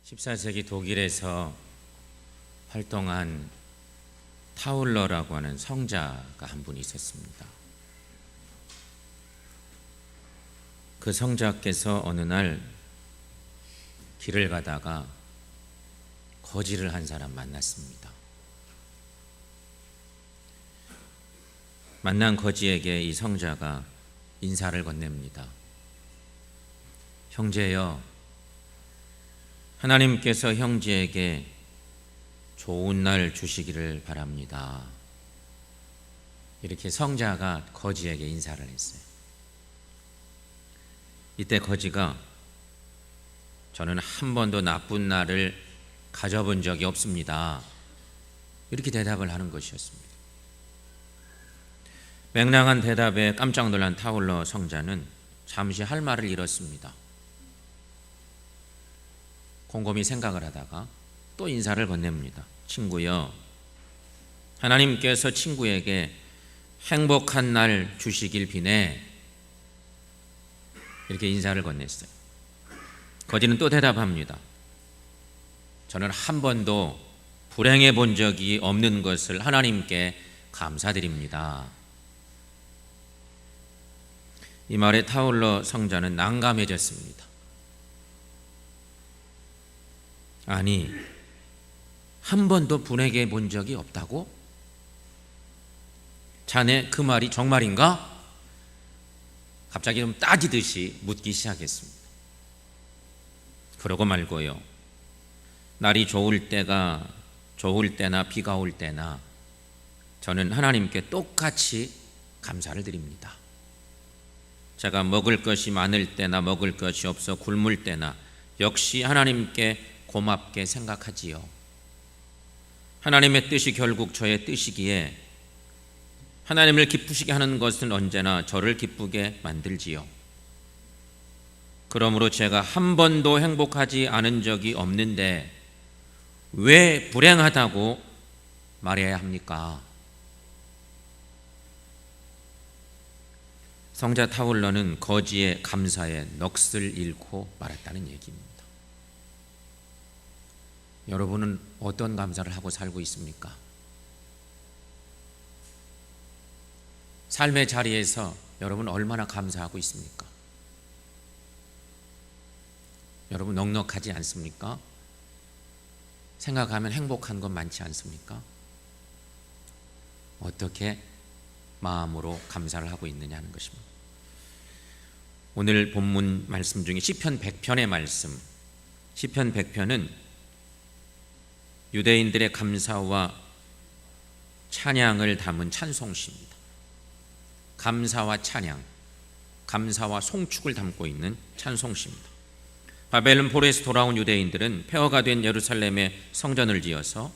14세기 독일에서 활동한 타울러라고 하는 성자가 한 분이 있었습니다. 그 성자께서 어느 날 길을 가다가 거지를 한 사람 만났습니다. 만난 거지에게 이 성자가 인사를 건넵니다. 형제여, 하나님께서 형제에게 좋은 날 주시기를 바랍니다. 이렇게 성자가 거지에게 인사를 했어요. 이때 거지가 저는 한 번도 나쁜 날을 가져본 적이 없습니다. 이렇게 대답을 하는 것이었습니다. 맹랑한 대답에 깜짝 놀란 타울러 성자는 잠시 할 말을 잃었습니다. 곰곰이 생각을 하다가 또 인사를 건넵니다. 친구여, 하나님께서 친구에게 행복한 날 주시길 비네. 이렇게 인사를 건넸어요. 거지는 또 대답합니다. 저는 한 번도 불행해 본 적이 없는 것을 하나님께 감사드립니다. 이 말에 타울러 성자는 난감해졌습니다. 아니, 한 번도 불행해 본 적이 없다고? 자네 그 말이 정말인가? 갑자기 좀 따지듯이 묻기 시작했습니다. 그러고 말고요, 날이 좋을 때나 비가 올 때나 저는 하나님께 똑같이 감사를 드립니다. 제가 먹을 것이 많을 때나 먹을 것이 없어 굶을 때나 역시 하나님께 고맙게 생각하지요. 하나님의 뜻이 결국 저의 뜻이기에 하나님을 기쁘시게 하는 것은 언제나 저를 기쁘게 만들지요. 그러므로 제가 한 번도 행복하지 않은 적이 없는데 왜 불행하다고 말해야 합니까? 성자 타울러는 거지의 감사에 넋을 잃고 말았다는 얘기입니다. 여러분은 어떤 감사를 하고 살고 있습니까? 삶의 자리에서 여러분 얼마나 감사하고 있습니까? 여러분 넉넉하지 않습니까? 생각하면 행복한 건 많지 않습니까? 어떻게 마음으로 감사를 하고 있느냐 하는 것입니다. 오늘 본문 말씀 중에 시편 100편의 말씀, 시편 100편은 유대인들의 감사와 찬양을 담은 찬송시입니다. 감사와 찬양, 감사와 송축을 담고 있는 찬송시입니다. 바벨론 포로에서 돌아온 유대인들은 폐허가 된 예루살렘에 성전을 지어서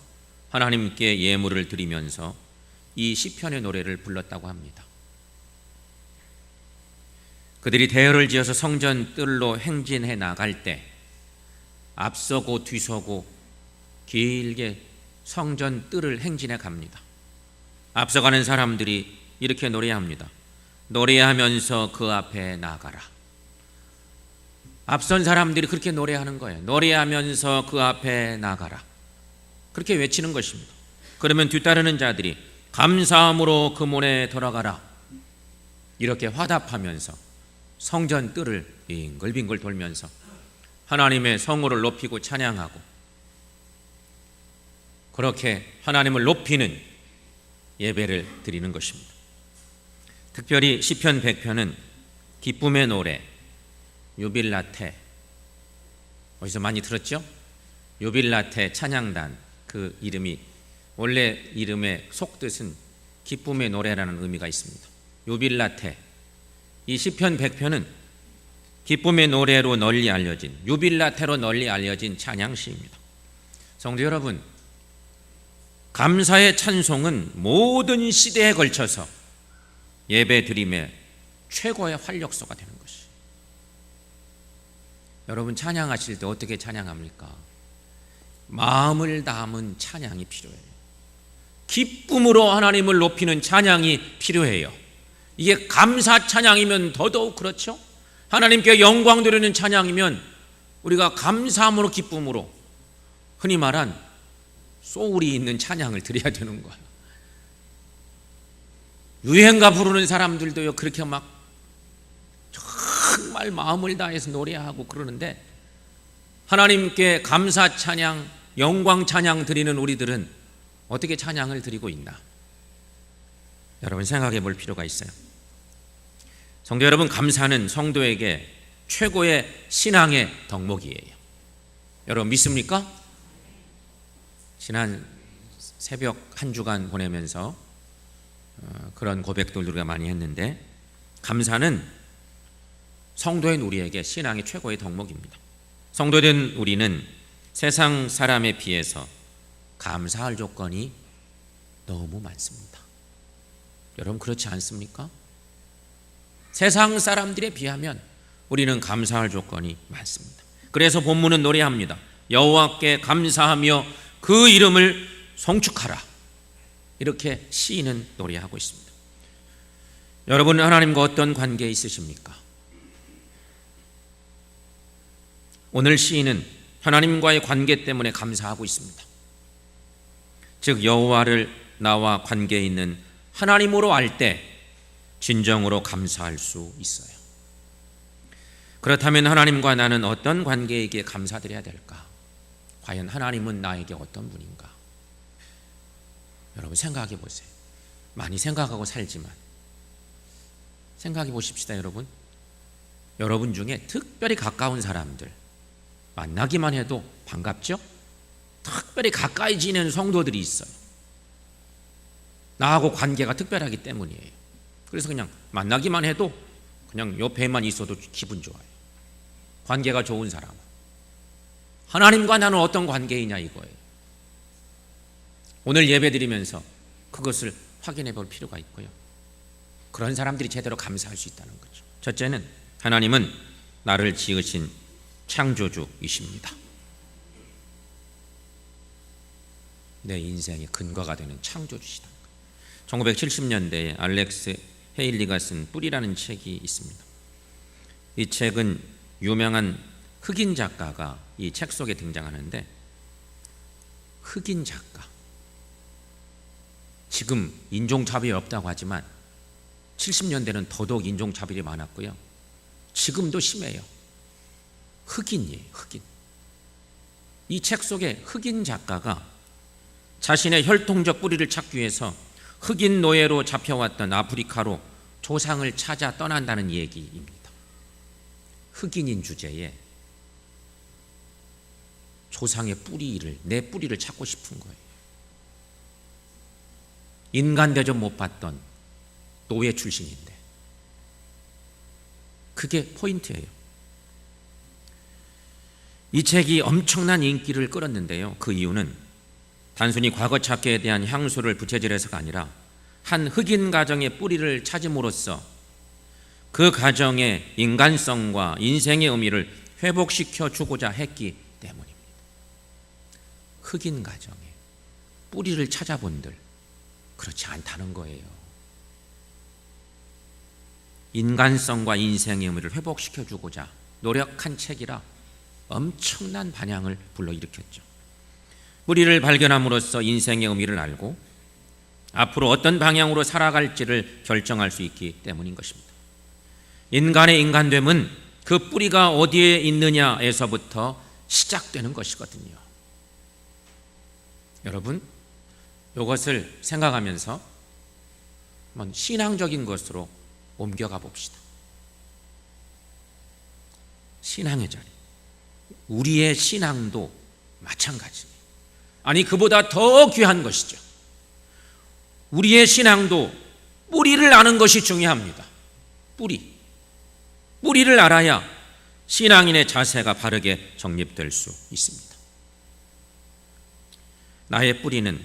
하나님께 예물을 드리면서 이 시편의 노래를 불렀다고 합니다. 그들이 대열을 지어서 성전 뜰로 행진해 나갈 때 앞서고 뒤서고 길게 성전 뜰을 행진해 갑니다. 앞서가는 사람들이 이렇게 노래합니다. 노래하면서 그 앞에 나가라. 앞선 사람들이 그렇게 노래하는 거예요. 노래하면서 그 앞에 나가라. 그렇게 외치는 것입니다. 그러면 뒤따르는 자들이 감사함으로 그 문에 들어가라. 이렇게 화답하면서 성전 뜰을 빙글빙글 돌면서 하나님의 성호를 높이고 찬양하고 그렇게 하나님을 높이는 예배를 드리는 것입니다. 특별히 시편 100편은 기쁨의 노래, 유빌라테, 어디서 많이 들었죠? 유빌라테 찬양단, 그 이름이 원래 이름의 속뜻은 기쁨의 노래라는 의미가 있습니다. 유빌라테, 이 시편 100편은 기쁨의 노래로 널리 알려진, 유빌라테로 널리 알려진 찬양시입니다. 성도 여러분, 감사의 찬송은 모든 시대에 걸쳐서 예배 드림의 최고의 활력소가 되는 것이. 여러분 찬양하실 때 어떻게 찬양합니까? 마음을 담은 찬양이 필요해요. 기쁨으로 하나님을 높이는 찬양이 필요해요. 이게 감사 찬양이면 더더욱 그렇죠. 하나님께 영광 드리는 찬양이면 우리가 감사함으로 기쁨으로 흔히 말한 소울이 있는 찬양을 드려야 되는 거예요. 유행가 부르는 사람들도요 그렇게 막 정말 마음을 다해서 노래하고 그러는데, 하나님께 감사 찬양, 영광 찬양 드리는 우리들은 어떻게 찬양을 드리고 있나? 여러분 생각해 볼 필요가 있어요. 성도 여러분, 감사는 성도에게 최고의 신앙의 덕목이에요. 여러분 믿습니까? 지난 새벽 한 주간 보내면서 그런 고백들 우리가 많이 했는데, 감사는 성도인 우리에게 신앙의 최고의 덕목입니다. 성도된 우리는 세상 사람에 비해서 감사할 조건이 너무 많습니다. 여러분 그렇지 않습니까? 세상 사람들에 비하면 우리는 감사할 조건이 많습니다. 그래서 본문은 노래합니다. 여호와께 감사하며 그 이름을 송축하라. 이렇게 시인은 노래하고 있습니다. 여러분 하나님과 어떤 관계에 있으십니까? 오늘 시인은 하나님과의 관계 때문에 감사하고 있습니다. 즉 여호와를 나와 관계에 있는 하나님으로 알 때 진정으로 감사할 수 있어요. 그렇다면 하나님과 나는 어떤 관계이기에 감사드려야 될까? 과연 하나님은 나에게 어떤 분인가? 여러분 생각해 보세요. 많이 생각하고 살지만 생각해 보십시다. 여러분 중에 특별히 가까운 사람들, 만나기만 해도 반갑죠? 특별히 가까이 지내는 성도들이 있어요. 나하고 관계가 특별하기 때문이에요. 그래서 그냥 만나기만 해도 그냥 옆에만 있어도 기분 좋아요. 관계가 좋은 사람. 하나님과 나는 어떤 관계이냐 이거예요. 오늘 예배 드리면서 그것을 확인해 볼 필요가 있고요. 그런 사람들이 제대로 감사할 수 있다는 거죠. 첫째는 하나님은 나를 지으신 창조주이십니다. 내 인생의 근거가 되는 창조주시다. 1970년대에 알렉스 헤일리가 쓴 뿌리라는 책이 있습니다. 이 책은 유명한 흑인 작가가 이 책 속에 등장하는데, 흑인 작가, 지금 인종차별이 없다고 하지만 70년대는 더더욱 인종차별이 많았고요. 지금도 심해요. 흑인이에요. 흑인. 이 책 속에 흑인 작가가 자신의 혈통적 뿌리를 찾기 위해서 흑인 노예로 잡혀왔던 아프리카로 조상을 찾아 떠난다는 얘기입니다. 흑인인 주제에 조상의 뿌리를, 내 뿌리를 찾고 싶은 거예요. 인간 대접 못 받던 노예 출신인데, 그게 포인트예요. 이 책이 엄청난 인기를 끌었는데요. 그 이유는 단순히 과거 찾기에 대한 향수를 부채질해서가 아니라 한 흑인 가정의 뿌리를 찾음으로써 그 가정의 인간성과 인생의 의미를 회복시켜 주고자 했기 때문입니다. 흑인 가정의 뿌리를 찾아본들 그렇지 않다는 거예요. 인간성과 인생의 의미를 회복시켜 주고자 노력한 책이라 엄청난 반향을 불러일으켰죠. 뿌리를 발견함으로써 인생의 의미를 알고 앞으로 어떤 방향으로 살아갈지를 결정할 수 있기 때문인 것입니다. 인간의 인간됨은 그 뿌리가 어디에 있느냐에서부터 시작되는 것이거든요. 여러분, 이것을 생각하면서 한번 신앙적인 것으로 옮겨가 봅시다. 신앙의 자리, 우리의 신앙도 마찬가지입니다. 아니, 그보다 더 귀한 것이죠. 우리의 신앙도 뿌리를 아는 것이 중요합니다. 뿌리를 알아야 신앙인의 자세가 바르게 정립될 수 있습니다. 나의 뿌리는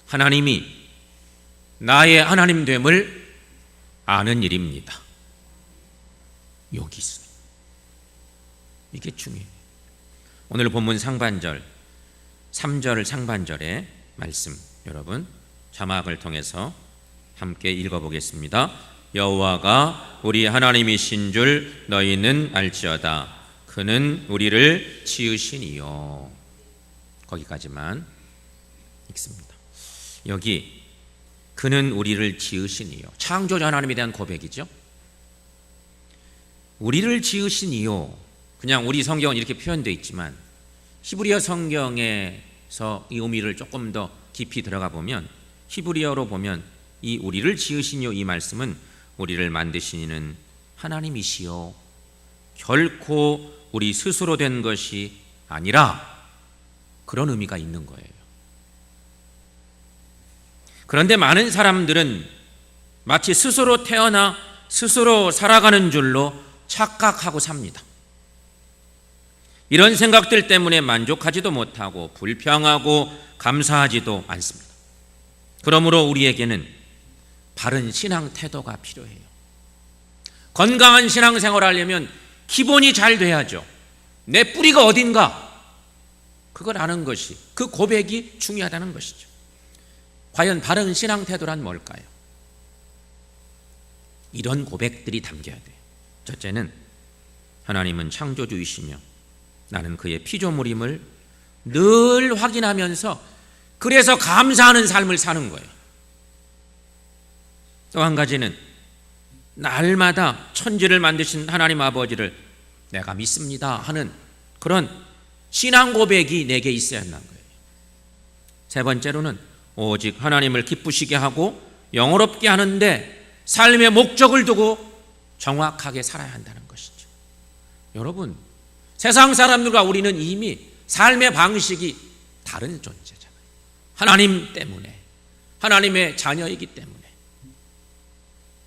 하나님이 나의 하나님됨을 아는 일입니다. 여기 있어요. 이게 중요해요. 오늘 본문 상반절 3절 상반절의 말씀, 여러분 자막을 통해서 함께 읽어보겠습니다. 여호와가 우리 하나님이신 줄 너희는 알지어다. 그는 우리를 지으시니요. 거기까지만 읽습니다. 여기 그는 우리를 지으신 이요, 창조주 하나님에 대한 고백이죠. 우리를 지으신 이요, 그냥 우리 성경은 이렇게 표현되어 있지만 히브리어 성경에서 이 의미를 조금 더 깊이 들어가 보면, 히브리어로 보면 이 우리를 지으신 이요, 이 말씀은 우리를 만드신 이는 하나님이시요 결코 우리 스스로 된 것이 아니라, 그런 의미가 있는 거예요. 그런데 많은 사람들은 마치 스스로 태어나 스스로 살아가는 줄로 착각하고 삽니다. 이런 생각들 때문에 만족하지도 못하고 불평하고 감사하지도 않습니다. 그러므로 우리에게는 바른 신앙 태도가 필요해요. 건강한 신앙생활을 하려면 기본이 잘 돼야죠. 내 뿌리가 어딘가, 그걸 아는 것이, 그 고백이 중요하다는 것이죠. 과연 바른 신앙 태도란 뭘까요? 이런 고백들이 담겨야 돼요. 첫째는 하나님은 창조주이시며 나는 그의 피조물임을 늘 확인하면서 그래서 감사하는 삶을 사는 거예요. 또 한 가지는 날마다 천지를 만드신 하나님 아버지를 내가 믿습니다 하는 그런 신앙 고백이 내게 있어야 한다는 거예요. 세 번째로는 오직 하나님을 기쁘시게 하고 영화롭게 하는데 삶의 목적을 두고 정확하게 살아야 한다는 것이죠. 여러분, 세상 사람들과 우리는 이미 삶의 방식이 다른 존재잖아요. 하나님 때문에, 하나님의 자녀이기 때문에.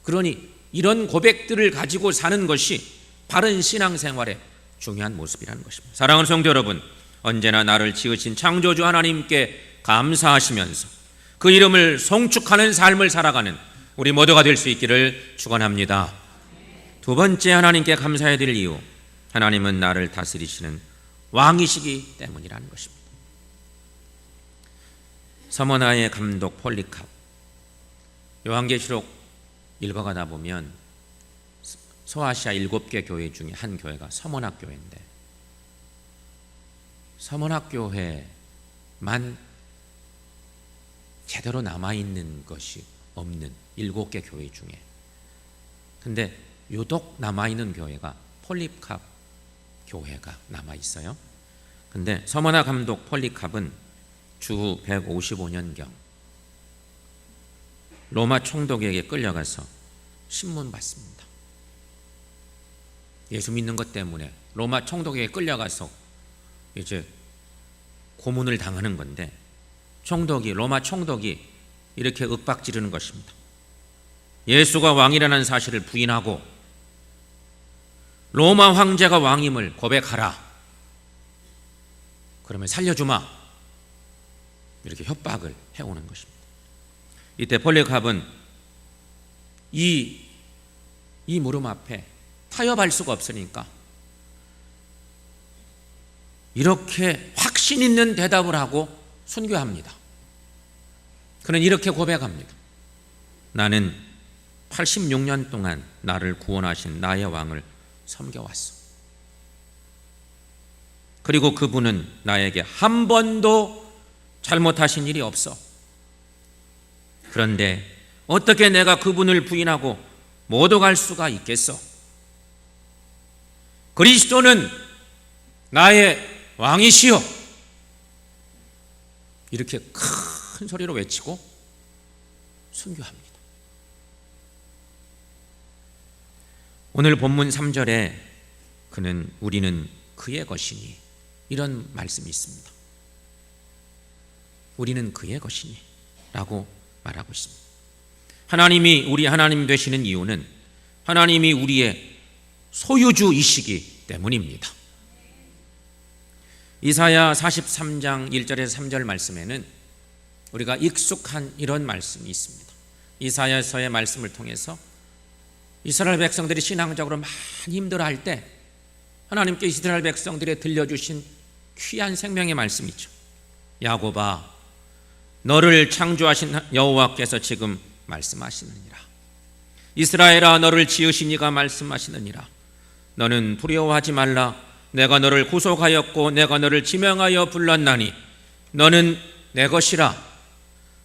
그러니 이런 고백들을 가지고 사는 것이 바른 신앙생활의 중요한 모습이라는 것입니다. 사랑하는 성도 여러분, 언제나 나를 지으신 창조주 하나님께 감사하시면서 그 이름을 송축하는 삶을 살아가는 우리 모두가 될 수 있기를 축원합니다. 두 번째 하나님께 감사해야 될 이유, 하나님은 나를 다스리시는 왕이시기 때문이라는 것입니다. 서머나의 감독 폴리캅, 요한계시록 읽어가다 보면 소아시아 7개 교회 중에 한 교회가 서머나 교회인데, 서머나 교회만 제대로 남아있는 것이 없는 7개 교회 중에, 근데 유독 남아있는 교회가 폴리캅 교회가 남아있어요. 근데 서머나 감독 폴리캅은 주후 155년경 로마 총독에게 끌려가서 신문 받습니다. 예수 믿는 것 때문에 로마 총독에게 끌려가서 이제 고문을 당하는 건데, 로마 총독이 이렇게 윽박지르는 것입니다. 예수가 왕이라는 사실을 부인하고 로마 황제가 왕임을 고백하라. 그러면 살려주마. 이렇게 협박을 해오는 것입니다. 이때 폴리캅은 이 물음 앞에 타협할 수가 없으니까 이렇게 확신 있는 대답을 하고 순교합니다. 그는 이렇게 고백합니다. 나는 86년 동안 나를 구원하신 나의 왕을 섬겨왔어. 그리고 그분은 나에게 한 번도 잘못하신 일이 없어. 그런데 어떻게 내가 그분을 부인하고 모독할 수가 있겠어? 그리스도는 나의 왕이시여. 이렇게 큰 소리로 외치고 순교합니다. 오늘 본문 3절에 우리는 그의 것이니, 이런 말씀이 있습니다. 우리는 그의 것이니 라고 말하고 있습니다. 하나님이 우리 하나님 되시는 이유는 하나님이 우리의 소유주이시기 때문입니다. 이사야 43장 1절에서 3절 말씀에는 우리가 익숙한 이런 말씀이 있습니다. 이사야서의 말씀을 통해서 이스라엘 백성들이 신앙적으로 많이 힘들어할 때 하나님께 이스라엘 백성들에 들려주신 귀한 생명의 말씀이죠. 야곱아, 너를 창조하신 여호와께서 지금 말씀하시느니라. 이스라엘아, 너를 지으신 이가 말씀하시느니라. 너는 두려워하지 말라. 내가 너를 구속하였고 내가 너를 지명하여 불렀나니 너는 내 것이라.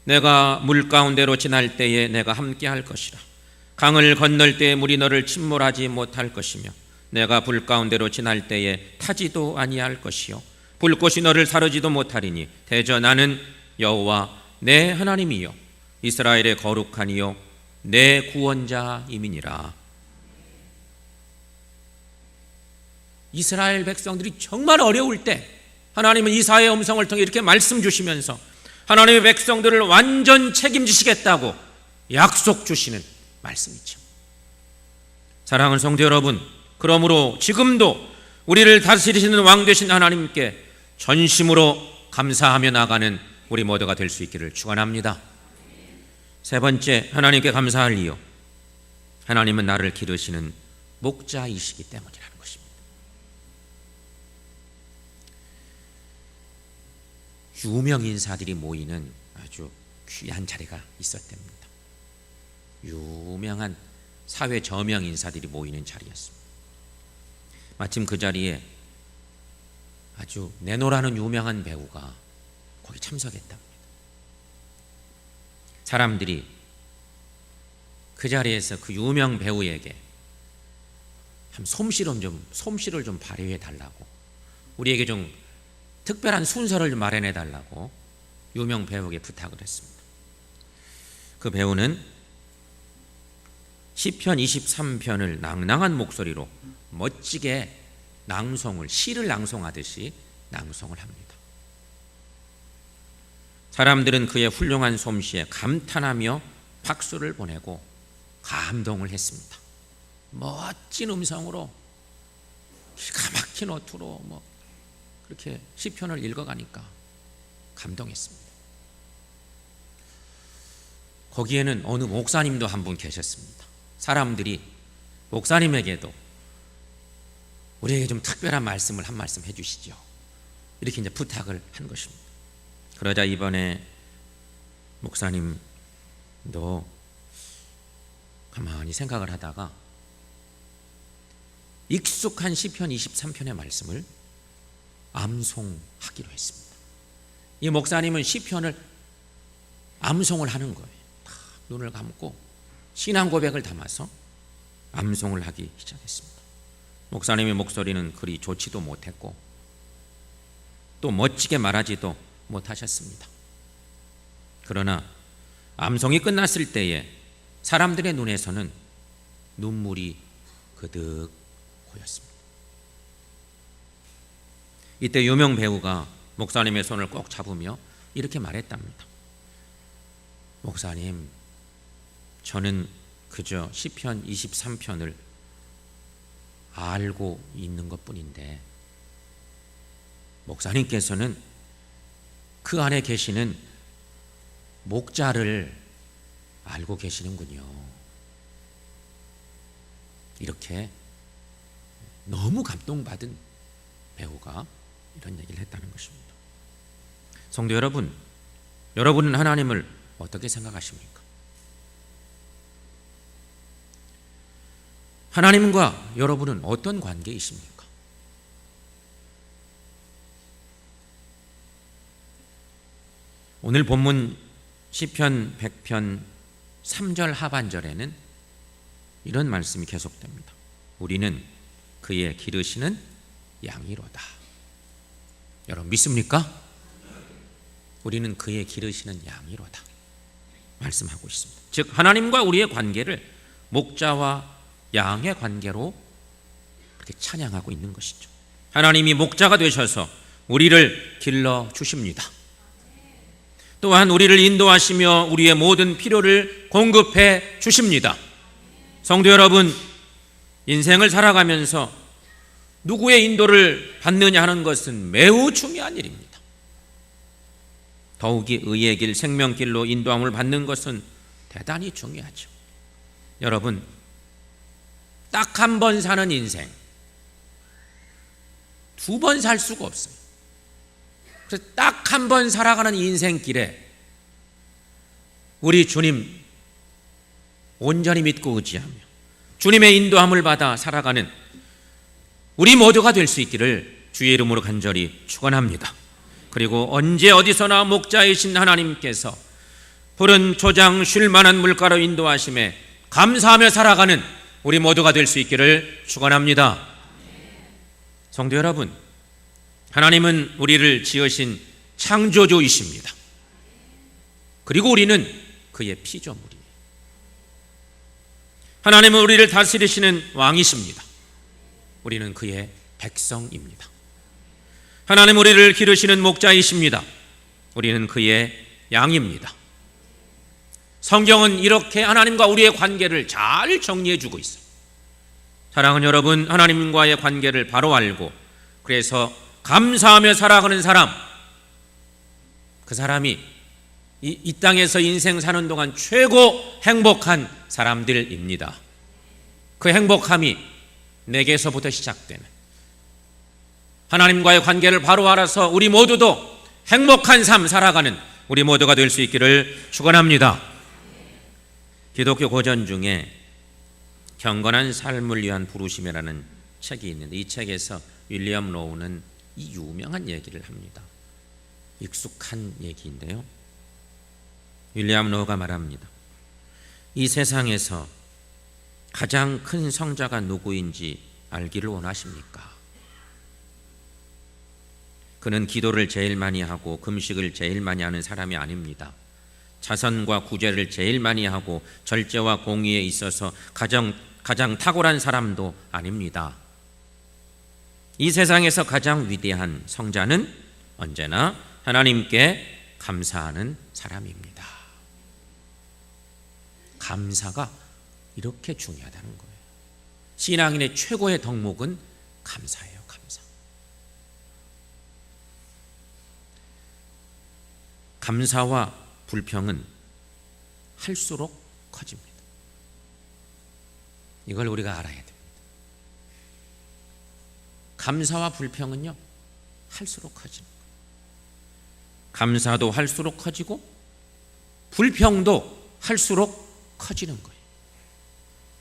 내가 물 가운데로 지날 때에 내가 함께 할 것이라. 강을 건널 때에 물이 너를 침몰하지 못할 것이며 내가 불 가운데로 지날 때에 타지도 아니할 것이요 불꽃이 너를 사르지도 못하리니 대저 나는 여호와 내 하나님이요 이스라엘의 거룩하니요 내 구원자임이니라. 이스라엘 백성들이 정말 어려울 때 하나님은 이사야의 음성을 통해 이렇게 말씀 주시면서 하나님의 백성들을 완전 책임지시겠다고 약속 주시는 말씀이죠. 사랑하는 성도 여러분, 그러므로 지금도 우리를 다스리시는 왕 되신 하나님께 전심으로 감사하며 나가는 우리 모두가 될 수 있기를 축원합니다. 세 번째, 하나님께 감사할 이유. 하나님은 나를 기르시는 목자이시기 때문이라는 것입니다. 유명 인사들이 모이는 아주 귀한 자리가 있었답니다. 유명한 사회 저명 인사들이 모이는 자리였습니다. 마침 그 자리에 아주 네노라는 유명한 배우가 거기 참석했답니다. 사람들이 그 자리에서 그 유명 배우에게 한 솜씨를 좀 발휘해 달라고, 우리에게 좀 특별한 순서를 좀 마련해 달라고 유명 배우에게 부탁을 했습니다. 그 배우는 시편 23편을 낭낭한 목소리로 멋지게 시를 낭송하듯이 낭송을 합니다. 사람들은 그의 훌륭한 솜씨에 감탄하며 박수를 보내고 감동을 했습니다. 멋진 음성으로 기가 막힌 어투로 그렇게 시편을 읽어가니까 감동했습니다. 거기에는 어느 목사님도 한 분 계셨습니다. 사람들이 목사님에게도 우리에게 좀 특별한 말씀을 한 말씀 해주시죠. 이렇게 이제 부탁을 한 것입니다. 그러자 이번에 목사님도 가만히 생각을 하다가 익숙한 시편 23편의 말씀을 암송하기로 했습니다. 이 목사님은 시편을 암송을 하는 거예요. 다 눈을 감고 신앙 고백을 담아서 암송을 하기 시작했습니다. 목사님의 목소리는 그리 좋지도 못했고 또 멋지게 말하지도 못하셨습니다. 그러나 암송이 끝났을 때에 사람들의 눈에서는 눈물이 그득 고였습니다. 이때 유명 배우가 목사님의 손을 꼭 잡으며 이렇게 말했답니다. 목사님, 저는 그저 시편 23편을 알고 있는 것뿐인데 목사님께서는 그 안에 계시는 목자를 알고 계시는군요. 이렇게 너무 감동받은 배우가 이런 얘기를 했다는 것입니다. 성도 여러분, 여러분은 하나님을 어떻게 생각하십니까? 하나님과 여러분은 어떤 관계이십니까? 오늘 본문 시편 100편 3절 하반절에는 이런 말씀이 계속됩니다. 우리는 그의 기르시는 양이로다. 여러분 믿습니까? 우리는 그의 기르시는 양이로다 말씀하고 있습니다. 즉 하나님과 우리의 관계를 목자와 양의 관계로 그렇게 찬양하고 있는 것이죠. 하나님이 목자가 되셔서 우리를 길러 주십니다. 또한 우리를 인도하시며 우리의 모든 필요를 공급해 주십니다. 성도 여러분, 인생을 살아가면서 누구의 인도를 받느냐 하는 것은 매우 중요한 일입니다. 더욱이 의의 길, 생명길로 인도함을 받는 것은 대단히 중요하죠. 여러분, 딱 한 번 사는 인생, 두 번 살 수가 없어요. 그래서 딱 한 번 살아가는 인생길에 우리 주님 온전히 믿고 의지하며 주님의 인도함을 받아 살아가는 우리 모두가 될 수 있기를 주의 이름으로 간절히 축원합니다. 그리고 언제 어디서나 목자이신 하나님께서 푸른 초장 쉴 만한 물가로 인도하심에 감사하며 살아가는 우리 모두가 될 수 있기를 축원합니다. 성도 여러분, 하나님은 우리를 지으신 창조주이십니다. 그리고 우리는 그의 피조물이에요. 하나님은 우리를 다스리시는 왕이십니다. 우리는 그의 백성입니다. 하나님 우리를 기르시는 목자이십니다. 우리는 그의 양입니다. 성경은 이렇게 하나님과 우리의 관계를 잘 정리해 주고 있어요. 사랑하는 여러분, 하나님과의 관계를 바로 알고 그래서 감사하며 살아가는 사람, 그 사람이 이 땅에서 인생 사는 동안 최고 행복한 사람들입니다. 그 행복함이 내게서부터 시작되는, 하나님과의 관계를 바로 알아서 우리 모두도 행복한 삶 살아가는 우리 모두가 될 수 있기를 축원합니다. 기독교 고전 중에 경건한 삶을 위한 부르심이라는 책이 있는데, 이 책에서 윌리엄 로우는 이 유명한 얘기를 합니다. 익숙한 얘기인데요, 윌리엄 로우가 말합니다. 이 세상에서 가장 큰 성자가 누구인지 알기를 원하십니까? 그는 기도를 제일 많이 하고 금식을 제일 많이 하는 사람이 아닙니다. 자선과 구제를 제일 많이 하고 절제와 공의에 있어서 가장 탁월한 사람도 아닙니다. 이 세상에서 가장 위대한 성자는 언제나 하나님께 감사하는 사람입니다. 감사가 이렇게 중요하다는 거예요. 신앙인의 최고의 덕목은 감사예요. 감사. 감사와 불평은 할수록 커집니다. 이걸 우리가 알아야 됩니다. 감사와 불평은요, 할수록 커집니다. 감사도 할수록 커지고 불평도 할수록 커지는 거예요.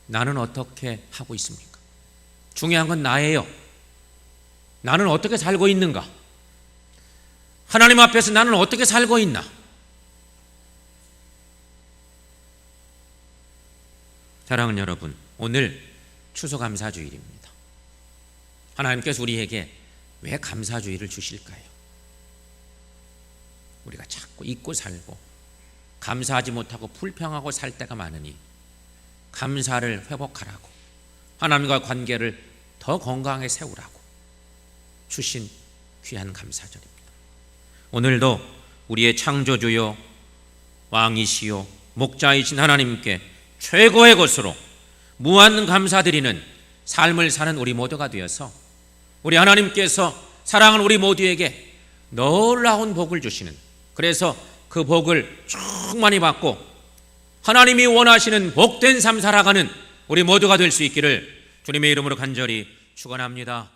나는 어떻게 하고 있습니까? 중요한 건 나예요. 나는 어떻게 살고 있는가? 하나님 앞에서 나는 어떻게 살고 있나? 사랑하는 여러분, 오늘 추수감사주일입니다. 하나님께서 우리에게 왜 감사주일을 주실까요? 우리가 자꾸 잊고 살고 감사하지 못하고 불평하고 살 때가 많으니 감사를 회복하라고, 하나님과 관계를 더 건강하게 세우라고 주신 귀한 감사절입니다. 오늘도 우리의 창조주요 왕이시요 목자이신 하나님께 최고의 것으로 무한 감사드리는 삶을 사는 우리 모두가 되어서 우리 하나님께서 사랑하는 우리 모두에게 놀라운 복을 주시는, 그래서 그 복을 충만히 받고 하나님이 원하시는 복된 삶 살아가는 우리 모두가 될 수 있기를 주님의 이름으로 간절히 축원합니다.